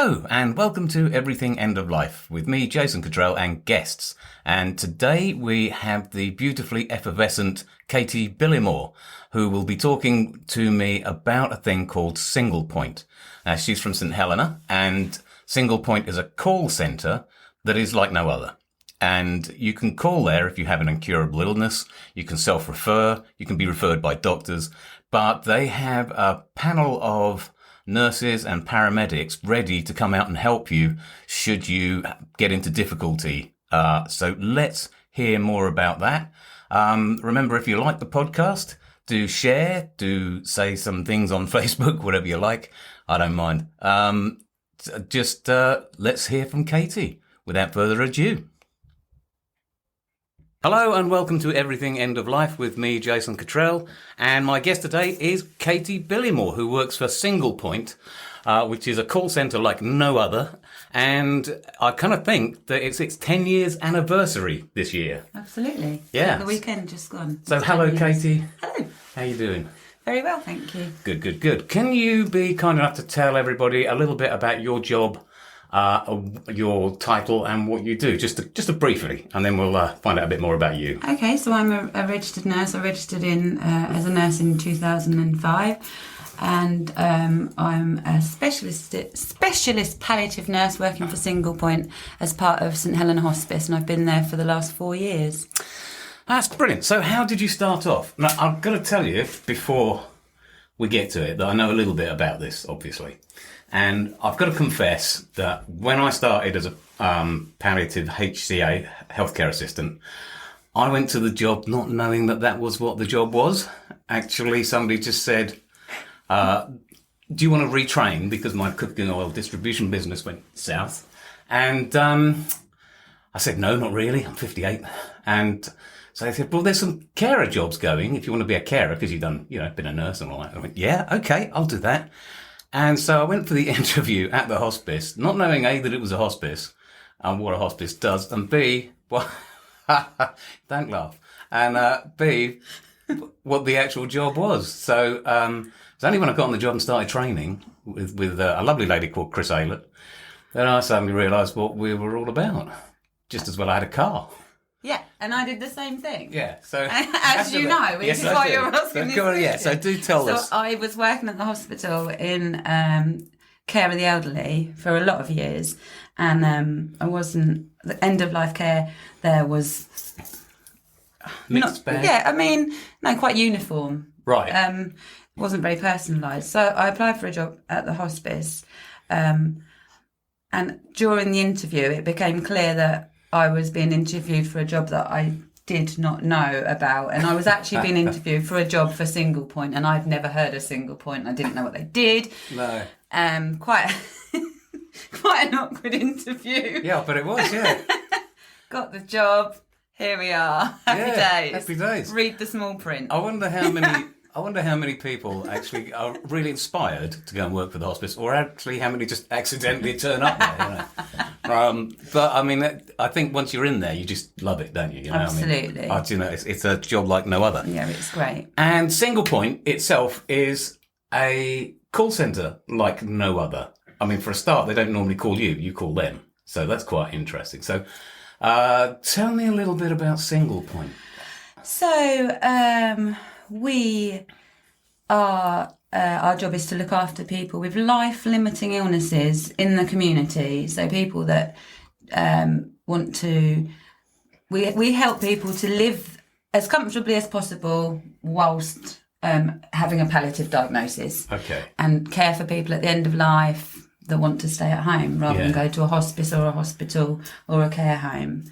Hello and welcome to Everything End of Life with me, Jason Cottrell, and guests. And today we have the beautifully effervescent Katy Billimore, who will be talking to me about a thing called Singlepoint. She's from St Helena, and Singlepoint is a call centre that is like no other. And you can call there if you have an incurable illness. You can self-refer. You can be referred by doctors. But they have a panel of nurses and paramedics ready to come out and help you should you get into difficulty. So let's hear more about that. Remember, if you like the podcast, do share, do say some things on Facebook, whatever you like. I don't mind. Let's hear from Katy without further ado. Hello and welcome to Everything End of Life with me, Jason Cottrell, and my guest today is Katy Billimore, who works for Singlepoint, which is a call centre like no other, and I kind of think that it's its 10 years anniversary this year. Absolutely. Yeah. The weekend just gone. So hello, Katy. Hello. How you doing? Very well, thank you. Good. Can you be kind enough to tell everybody a little bit about your job, your title and what you do, just briefly, and then we'll find out a bit more about you. Okay, so I'm a registered nurse. I registered in as a nurse in 2005, and I'm a specialist palliative nurse working for Singlepoint as part of St Helena Hospice, and I've been there for the last 4 years. That's brilliant. So how did you start off? Now, I've got to tell you, before we get to it, that I know a little bit about this, obviously. And I've got to confess that when I started as a palliative HCA, healthcare assistant, I went to the job not knowing that was what the job was. Actually, somebody just said, do you want to retrain? Because my cooking oil distribution business went south. And I said, no, not really. I'm 58. And so they said, well, there's some carer jobs going if you want to be a carer, because you've done, been a nurse and all that. I went, yeah, okay, I'll do that. And so I went for the interview at the hospice, not knowing A, that it was a hospice and what a hospice does, and B, don't laugh, and B, what the actual job was. So it's only when I got on the job and started training with a lovely lady called Chris Aylett that I suddenly realised what we were all about. Just as well I had a car. Yeah, and I did the same thing. Yeah, so as you know, which is why you're asking this question. Yeah, so do tell us. So I was working at the hospital in care of the elderly for a lot of years, and I wasn't. The end of life care there was mixed bag. Yeah, I mean, no, quite uniform. Right. Wasn't very personalised. So I applied for a job at the hospice, and during the interview, it became clear that I was being interviewed for a job that I did not know about, and I was actually being interviewed for a job for Singlepoint, and I'd never heard of Singlepoint. I didn't know what they did. No. Quite an awkward interview. Yeah, but it was, yeah. Got the job. Here we are. Happy days. Happy days. Read the small print. I wonder how many people actually are really inspired to go and work for the hospice, or actually how many just accidentally turn up there. But I mean, I think once you're in there, you just love it, don't you? Absolutely. I mean, it's a job like no other. Yeah, it's great. And Singlepoint itself is a call centre like no other. I mean, for a start, they don't normally call you; you call them. So that's quite interesting. So, tell me a little bit about Singlepoint. So, we are, our job is to look after people with life-limiting illnesses in the community. So people that want to, we help people to live as comfortably as possible whilst having a palliative diagnosis. Okay. And care for people at the end of life that want to stay at home rather than go to a hospice or a hospital or a care home.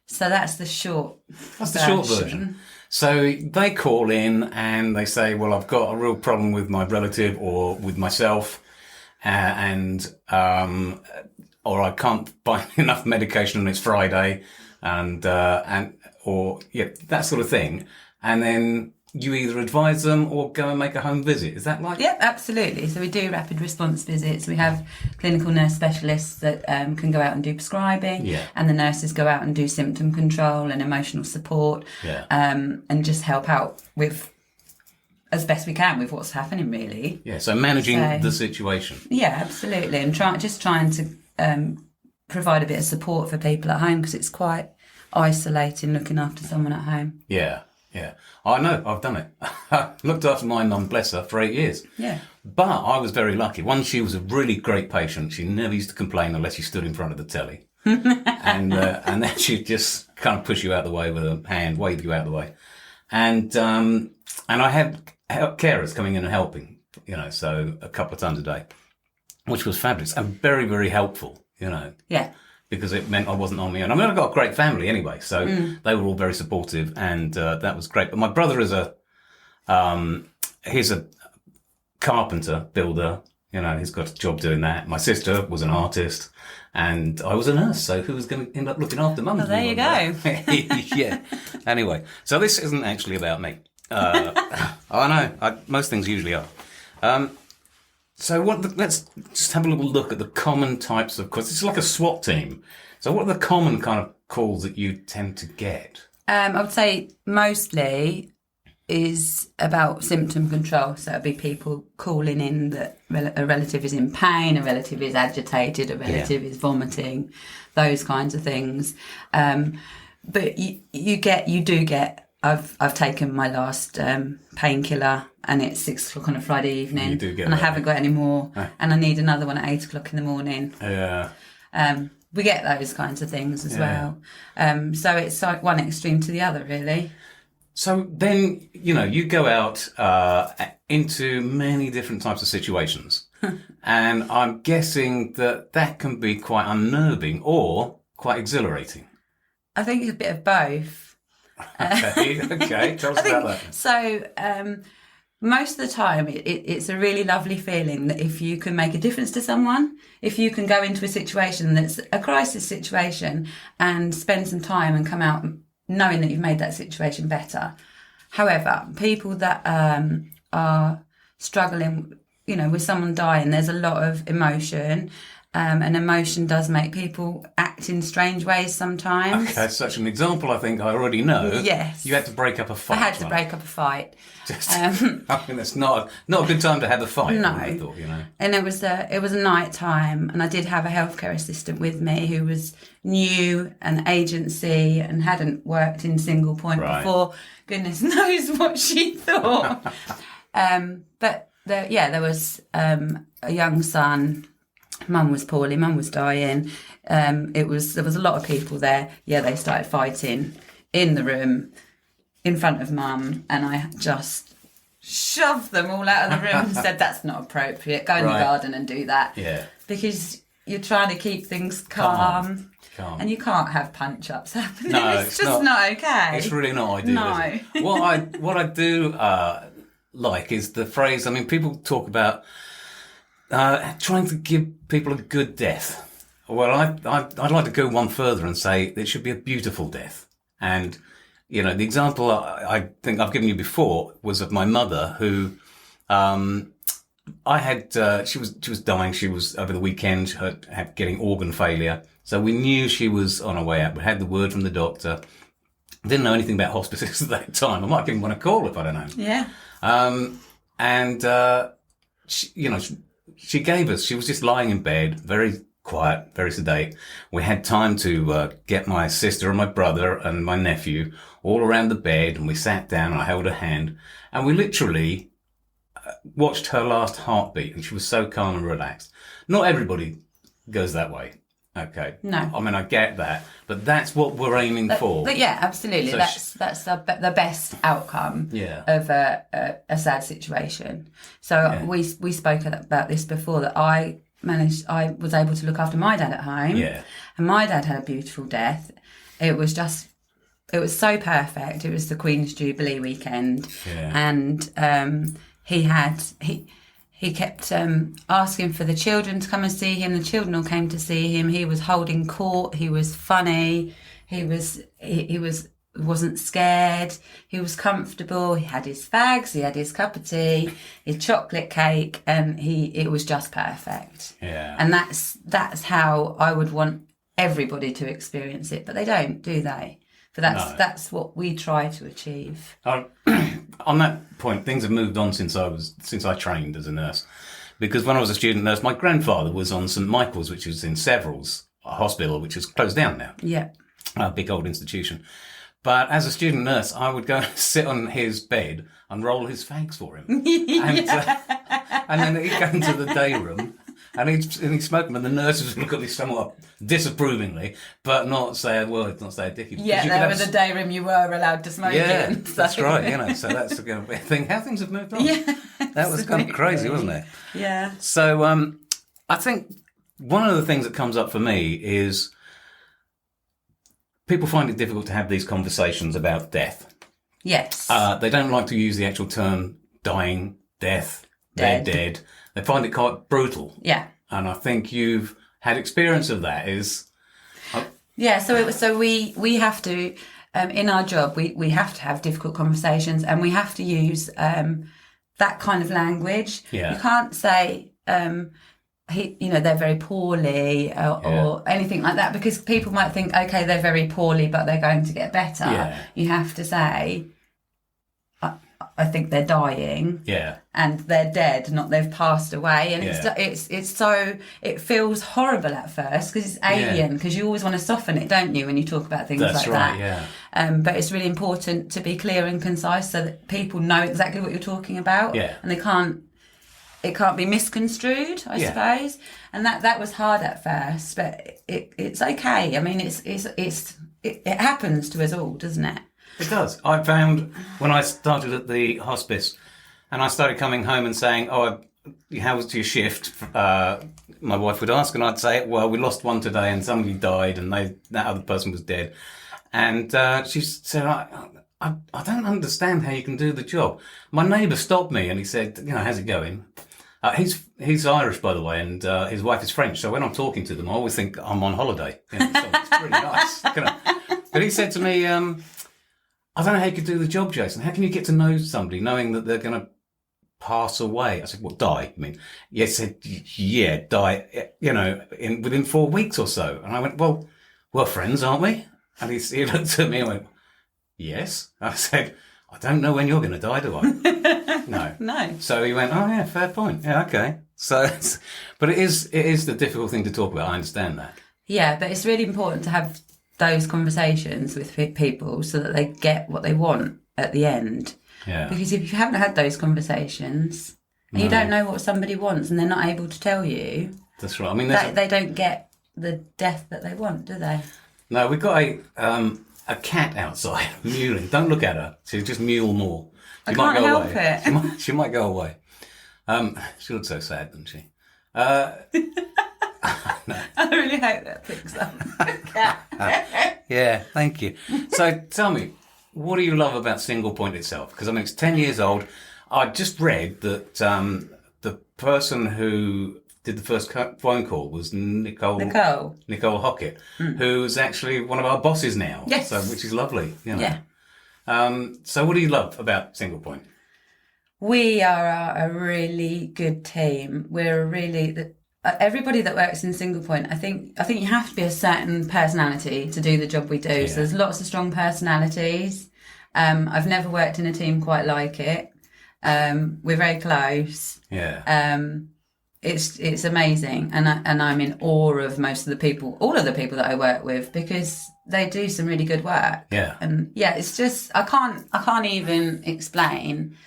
So that's the short version. So they call in and they say, well, I've got a real problem with my relative or with myself, or I can't find enough medication and it's Friday, that sort of thing. And then you either advise them or go and make a home visit. Is that like? Yep, absolutely. So we do rapid response visits. We have clinical nurse specialists that can go out and do prescribing, and the nurses go out and do symptom control and emotional support, and just help out with as best we can with what's happening, really. Yeah, so managing the situation. Yeah, absolutely. And trying to provide a bit of support for people at home, because it's quite isolating looking after someone at home. Yeah. I know, I've done it. I looked after my mum, bless her, for 8 years. Yeah. But I was very lucky. One, she was a really great patient. She never used to complain unless you stood in front of the telly. and then she'd just kind of push you out the way with a hand, wave you out the way. And I had carers coming in and helping, so a couple of times a day, which was fabulous and very, very helpful, Yeah. because it meant I wasn't on my own. I mean, I've got a great family anyway, so they were all very supportive, and that was great. But my brother is he's a carpenter, builder, he's got a job doing that. My sister was an artist, and I was a nurse, so who was going to end up looking after mum? Well, there you go. Yeah. Anyway, so this isn't actually about me. I know, most things usually are. So let's just have a little look at the common types of calls. It's like a SWAT team. So what are the common kind of calls that you tend to get? I would say mostly is about symptom control. So it'd be people calling in that a relative is in pain, a relative is agitated, a relative is vomiting, those kinds of things. But you do get. I've taken my last painkiller, and it's 6 o'clock on a Friday evening, You do get and that. I haven't got any more, and I need another one at 8 o'clock in the morning. Yeah. We get those kinds of things as well. So it's like one extreme to the other, really. So then, you go out into many different types of situations. And I'm guessing that can be quite unnerving or quite exhilarating. I think it's a bit of both. Okay. Tell us about that. So most of the time it's a really lovely feeling that if you can make a difference to someone, if you can go into a situation that's a crisis situation and spend some time and come out knowing that you've made that situation better. However, people that are struggling, with someone dying, there's a lot of emotion. And emotion does make people act in strange ways sometimes. Okay, such an example I think I already know. Yes. You had to break up a fight. I had to break up a fight. I mean, that's not a good time to have a fight. No. I thought, And it was a night time, and I did have a healthcare assistant with me who was new and agency and hadn't worked in Singlepoint before. Goodness knows what she thought. But there was a young son. Mum was poorly, mum was dying. There was a lot of people there. Yeah, they started fighting in the room in front of mum, and I just shoved them all out of the room and said, that's not appropriate. Go in the garden and do that. Yeah. Because you're trying to keep things calm. And you can't have punch-ups happening. No, it's just not okay. It's really not ideal. No. Is it? What I do like is the phrase. I mean, people talk about trying to give people a good death. Well, I'd like to go one further and say it should be a beautiful death. And the example I think I've given you before was of my mother, who I had. She was dying. She was over the weekend had getting organ failure. So we knew she was on her way out. We had the word from the doctor. Didn't know anything about hospices at that time. I might give him one a call if I'd have known. Yeah. She gave us. She was just lying in bed, very quiet, very sedate. We had time to get my sister and my brother and my nephew all around the bed, and we sat down and I held her hand, and we literally watched her last heartbeat, and she was so calm and relaxed. Not everybody goes that way. Okay. No. I mean, I get that, but that's what we're aiming for. But yeah, absolutely. So that's the best outcome of a sad situation. So we spoke about this before, that I was able to look after my dad at home. Yeah. And my dad had a beautiful death. It was so perfect. It was the Queen's Jubilee weekend. Yeah. And he kept asking for the children to come and see him. The children all came to see him. He was holding court. He was funny. He wasn't scared. He was comfortable. He had his fags. He had his cup of tea, his chocolate cake, and it was just perfect. Yeah. And that's how I would want everybody to experience it, but they don't, do they? But that's what we try to achieve. On that point, things have moved on since I trained as a nurse. Because when I was a student nurse, my grandfather was on St Michael's, which is in Severals Hospital, which is closed down now. Yeah. A big old institution. But as a student nurse, I would go and sit on his bed and roll his fags for him. And then he'd go into the day room and he'd smoke them, and the nurses would look at me somewhat disapprovingly, but not say a word, not say a dicky. Yeah, there was a day room you were allowed to smoke in. So. That's right, so that's going to be a thing. How things have moved on. Yeah, that was kind of crazy, wasn't it? Yeah. So I think one of the things that comes up for me is people find it difficult to have these conversations about death. Yes. They don't like to use the actual term dying, death, they're dead. They find it quite brutal. Yeah. And I think you've had experience of that. Yeah, so we have to, in our job, we have to have difficult conversations, and we have to use that kind of language. Yeah. You can't say, they're very poorly or anything like that, because people might think, okay, they're very poorly, but they're going to get better. Yeah. You have to say, I think they're dying. Yeah. And they're dead, not they've passed away. And it feels horrible at first because it's alien, because you always want to soften it, don't you, when you talk about things That's like right, that. Yeah. But it's really important to be clear and concise so that people know exactly what you're talking about. Yeah. And it can't be misconstrued, I suppose. And that was hard at first, but it's okay. I mean, it happens to us all, doesn't it? It does. I found when I started at the hospice and I started coming home and saying, how was your shift? My wife would ask, and I'd say, well, we lost one today and somebody died and that other person was dead. And she said, I don't understand how you can do the job. My neighbour stopped me and he said, how's it going? He's Irish, by the way, and his wife is French. So when I'm talking to them, I always think I'm on holiday. So it's really nice. But he said to me, I don't know how you could do the job, Jason. How can you get to know somebody knowing that they're going to pass away? I said, what, die? I mean, he said, yeah, die, within 4 weeks or so. And I went, well, we're friends, aren't we? And he looked at me and went, yes. I said, I don't know when you're going to die, do I? No. No. So he went, oh yeah, fair point. Yeah, okay. So, but it is the difficult thing to talk about. I understand that. Yeah, but it's really important to have those conversations with people so that they get what they want at the end. Yeah. Because if you haven't had those conversations and you don't know what somebody wants and they're not able to tell you, that's right. I mean, they don't get the death that they want, do they? No, we've got a cat outside mewling. Don't look at her. She'll just mewl more. I can't help it. She might go away. She looks so sad, doesn't she? No. I really hope that picks up. Yeah, thank you. So tell me, what do you love about Singlepoint itself? Because it's 10 years old. I just read that the person who did the first phone call was Nicole Hockett, who's actually one of our bosses now. Yes. So, which is lovely. Yeah. So what do you love about Singlepoint? We are a really good team. We're everybody that works in Singlepoint, I think you have to be a certain personality to do the job we do. Yeah. So there's lots of strong personalities. I've never worked in a team quite like it. We're very close. Yeah. It's amazing, and I'm in awe of all of the people that I work with, because they do some really good work. Yeah. And it's just I can't even explain,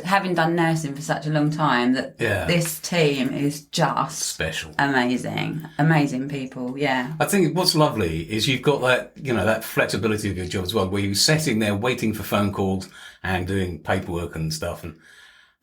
having done nursing for such a long time, that this team is just special, amazing people. Yeah, I think what's lovely is you've got that that flexibility of your job as well, where you're sitting there waiting for phone calls and doing paperwork and stuff,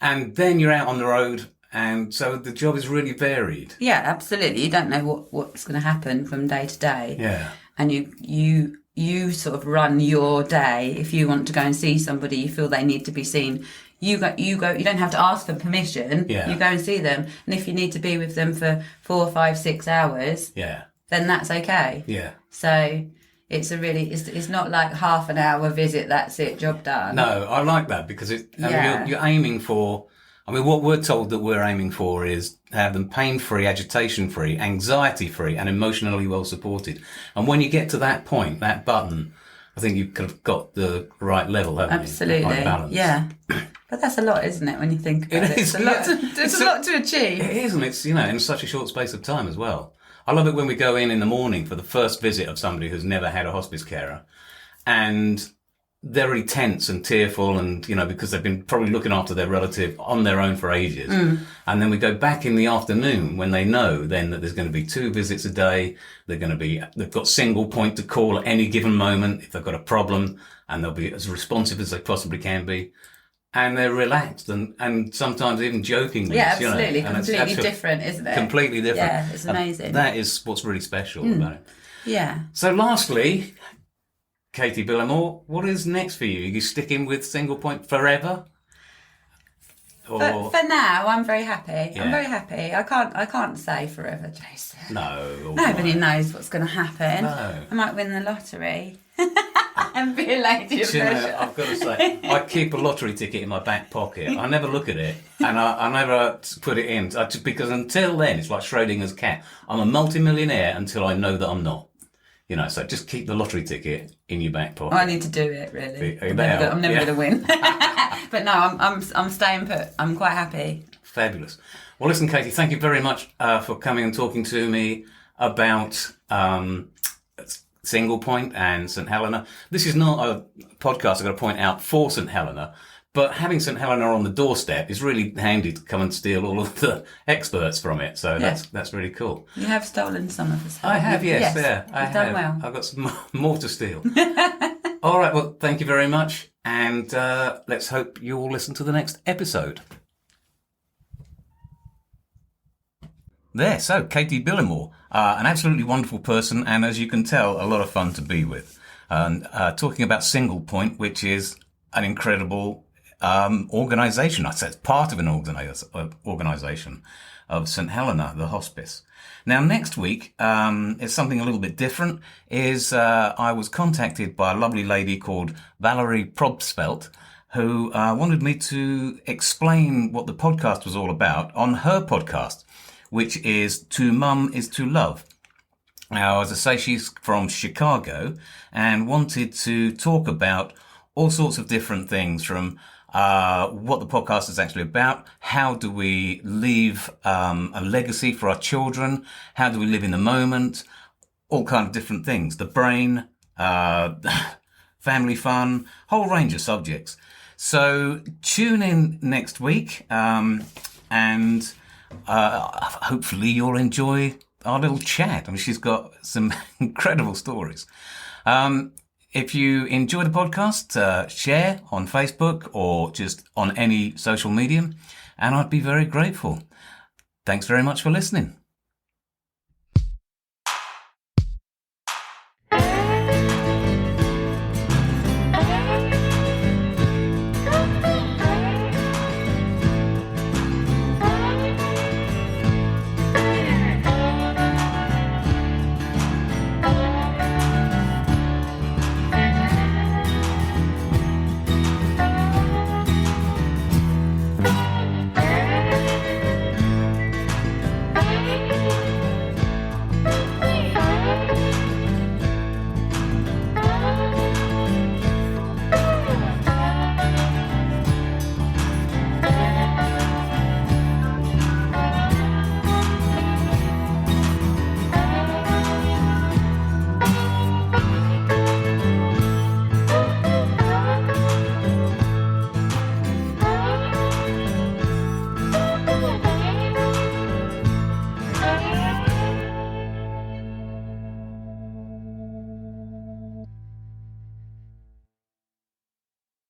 and then you're out on the road, and so the job is really varied. Yeah, absolutely. You don't know what's going to happen from day to day. Yeah, and you sort of run your day. If you want to go and see somebody, you feel they need to be seen, You go. You don't have to ask for permission. Yeah. You go and see them, and if you need to be with them for 4, 5, 6 hours, then that's okay. Yeah. So it's it's not like half an hour visit. That's it. Job done. No, I like that, because you're aiming for. What we're told that we're aiming for is have them pain-free, agitation-free, anxiety-free, and emotionally well supported. And when you get to that point, that button, I think you could have got the right level, haven't Absolutely. you? Right balance. Yeah. But that's a lot, isn't it, when you think about it? Is, It's a lot yeah. a lot to achieve. It is, and it's, in such a short space of time as well. I love it when we go in the morning for the first visit of somebody who's never had a hospice carer, and they're really tense and tearful, and, because they've been probably looking after their relative on their own for ages. And then we go back in the afternoon when they know then that there's going to be 2 visits a day. They've got Singlepoint to call at any given moment if they've got a problem, and they'll be as responsive as they possibly can be. And they're relaxed and sometimes even jokingly. Yeah, absolutely. And completely different, isn't it? Completely different. Yeah, it's amazing. And that is what's really special about it. Yeah. So lastly, Katy Billimore, what is next for you? Are you sticking with Singlepoint forever? Or... For now, I'm very happy. Yeah. I'm very happy. I can't say forever, Jason. No. Nobody knows what's going to happen. No. I might win the lottery and be a lady of pleasure. I've got to say, I keep a lottery ticket in my back pocket. I never look at it, and I never put it in, because until then, it's like Schrodinger's cat. I'm a multimillionaire until I know that I'm not. So just keep the lottery ticket in your back pocket. I need to do it, really. I'm better. never going to win. But no, I'm staying put. I'm quite happy. Fabulous. Well, listen, Katy, thank you very much for coming and talking to me about Singlepoint and St Helena. This is not a podcast, I've got to point out, for St Helena, but having St Helena on the doorstep is really handy to come and steal all of the experts from it. So that's really cool. You have stolen some of us. I have, yes. Yeah, I have. Done well. I've got some more to steal. All right, well, thank you very much. And let's hope you all listen to the next episode. There, so Katy Billimore, an absolutely wonderful person, and as you can tell, a lot of fun to be with. And talking about Singlepoint, which is an incredible organisation. I'd say it's part of an organisation of St Helena, the hospice. Now, next week is something a little bit different. I was contacted by a lovely lady called Valerie Probsfelt, who wanted me to explain what the podcast was all about on her podcast, which is To Mum is to Love. Now, as I say, she's from Chicago and wanted to talk about all sorts of different things, from what the podcast is actually about, how do we leave a legacy for our children, how do we live in the moment, all kind of different things, the brain, family fun, whole range of subjects. So tune in next week and hopefully you'll enjoy our little chat. I mean, she's got some incredible stories. If you enjoy the podcast, share on Facebook or just on any social medium, and I'd be very grateful. Thanks very much for listening.